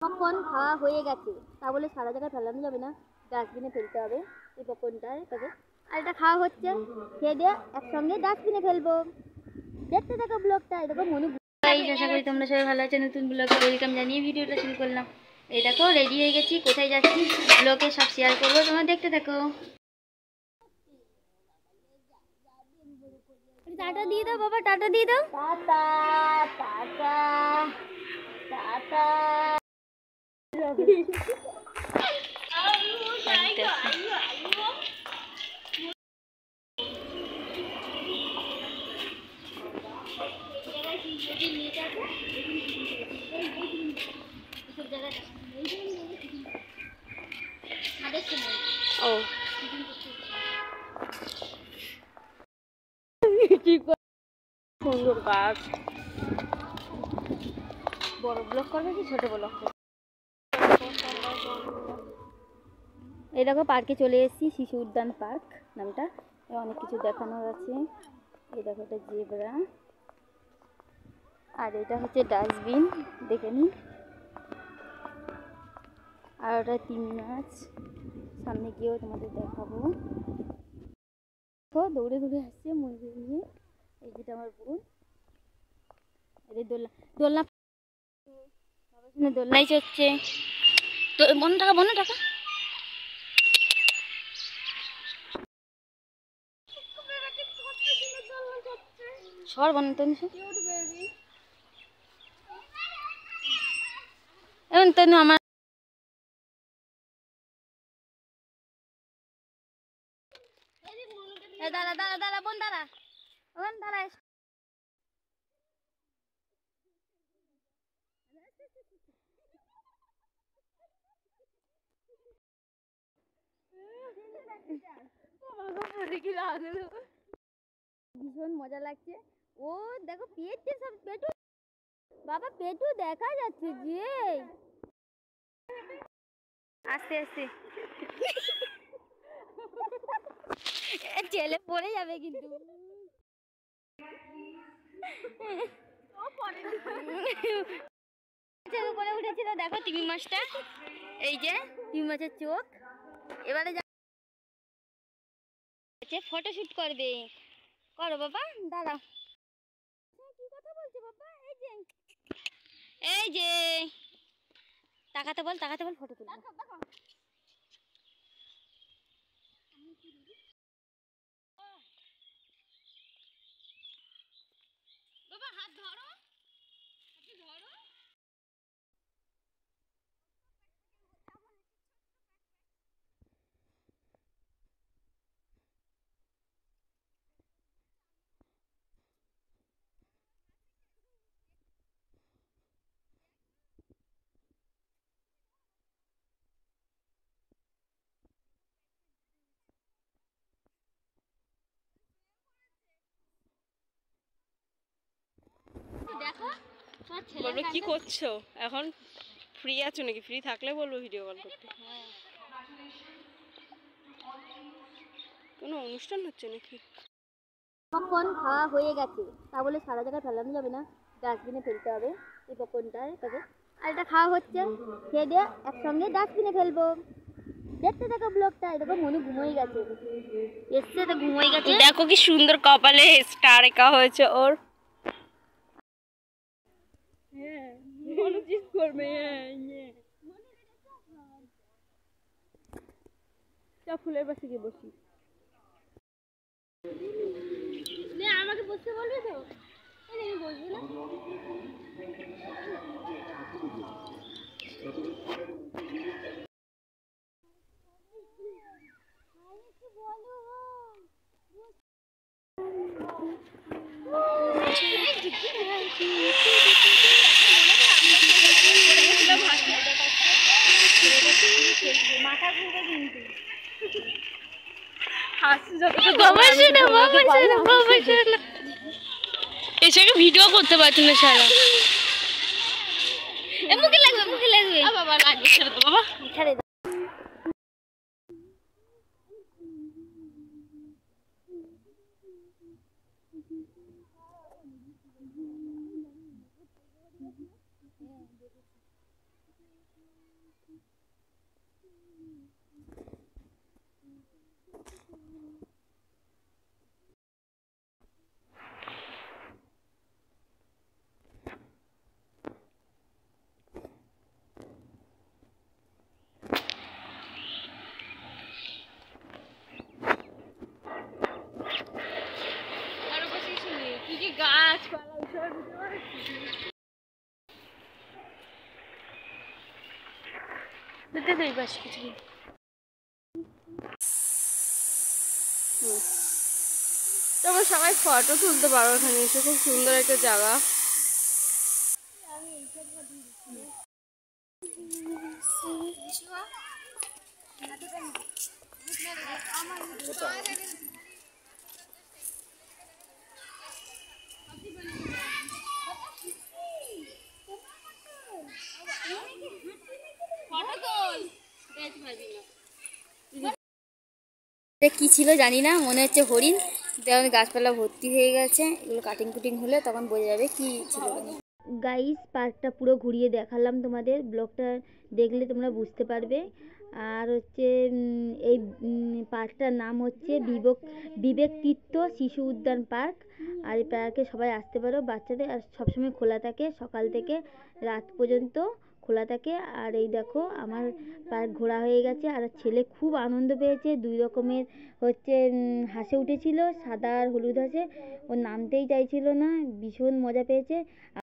Popcorn খাওয়া হয়ে গেছে, তা বলে সারা জায়গায় ফেলানো যাবে না, ডাস্টবিনে ফেলতে হবে এই পপকর্নটার কাছে। আর এটা খাওয়া হচ্ছে, খেয়ে দিয়ে একসঙ্গে ডাস্টবিনে ফেলবো। দেখতে থাকো ব্লগটা। এরকম মনে আশা করি তোমরা সবাই ভালো আছে। নতুন ব্লগে ওয়েলকাম জানিয়ে ভিডিওটা শুরু করলাম। এই দেখো রেডি হয়ে গেছি, কোথায় যাচ্ছি ব্লগে সব শেয়ার করবো, তোমরা দেখতে থাকো। টাটা দিয়ে দাও বাবা, টাটা দিয়ে দাও। Tata tata tata. ও সুন্দর গাছ। বড় ব্লক করবে কি ছোট ব্লক করবে? এই দেখো পার্কে চলে এসেছি, শিশু উদ্যান পার্ক নামটা। অনেক কিছু দেখানোর আছে। এই দেখো এটা জেব্রা, আর এটা হচ্ছে ডাস্টবিন, দেখে নিন। আর ওটা তিমি মাছ, সামনে গিয়েও তোমাদের দেখাবো। দৌড়ে দৌড়ে আসছে মুরগি নিয়ে। এই যেটা আমার বোন, এই দোলনা দোলনা দোলনাই চড়ছে। তো বন্য টাকা বন্য টাকা। সর বন্য তনু, এখন তনু আমার দাঁড়া দাঁড়া দাঁড়া বোন দাঁড়া, বোন দাঁড়া। ভীষণ মজা লাগছে। ও দেখো পেটে সব, পেটু বাবা পেটু দেখা যাচ্ছে যে। আস্তে আস্তে ছেলে পড়ে যাবে কিন্তু। উপরে উঠেছিল, দেখো তিমি মাছটা, এই যে তিমি মাছের চোখ। এবারে ফটোশুট করবে, করো বাবা, দাঁড়াও। কি কথা বলছে বাবা? এই যে এই যে তাকাতে বল, তাকাতে বল, ফটো তুলবো। বাবা হাত ধরো, ধরো। দেখো বলবে কি করছো এখন, ফ্রি আছো নাকি? ফ্রি থাকলে বলবো ভিডিও কল করতে। কোনো অনুষ্ঠান হচ্ছে নাকি? পপকর্ন খাওয়া হয়ে গেছে, তা বলে সারা জায়গায় ফেলানো যাবে না, ডাস্টবিনে ফেলতে হবে এই পপকর্নটার কাছে। আর এটা খাওয়া হচ্ছে, খেয়ে দিয়ে একসঙ্গে ডাস্টবিনে ফেলবো। দেখতে থাকো ব্লগটা। এরকম মনে ঘুমোই গেছে, এসছে তো ঘুমোই গেছে। দেখো কি সুন্দর কপালে স্টার এঁকা হয়েছে ওর। ফুলের পাশে গিয়ে বসি। আমাকে বসতে বলবে তো, বসবো না। মাথা ঘুরবে কিন্তু। এসে ভিডিও করতে পারছি না সারা। মুখে লাগবে, মুখে লাগবে। বাবা লাগবে, ছেড়ে দাও বাবা, ছেড়ে দাও। আরো বেশি শুনি কি কি গাছপালা ওইসব বুঝতে পারছি। দেখতে তো এই পাশে কিছু নেই। তোমরা সবাই ফটো তুলতে পারো এখানে এসে, খুব সুন্দর একটা জায়গা। কি ছিল জানি না, মনে হচ্ছে হরিণ। যেমন গাছপালা ভর্তি হয়ে গেছে, এগুলো কাটিং কুটিং হলে তখন বোঝা যাবে কি ছিল। গাইস পার্কটা পুরো ঘুরিয়ে দেখালাম তোমাদের, ব্লগটা দেখলে তোমরা বুঝতে পারবে। আর হচ্ছে এই পার্কটার নাম হচ্ছে বিবেক তীর্থ শিশু উদ্যান পার্ক। আর এই পার্কে সবাই আসতে পারো বাচ্চাদের, আর সবসময় খোলা থাকে, সকাল থেকে রাত পর্যন্ত খোলা থাকে। আর এই দেখো আমার পার্ক ঘোরা হয়ে গেছে, আর ছেলে খুব আনন্দ পেয়েছে। 2 রকমের হচ্ছে হাঁসে উঠেছিল, সাদা আর হলুদ হাঁসে। ও নামতেই চাইছিল না, ভীষণ মজা পেয়েছে।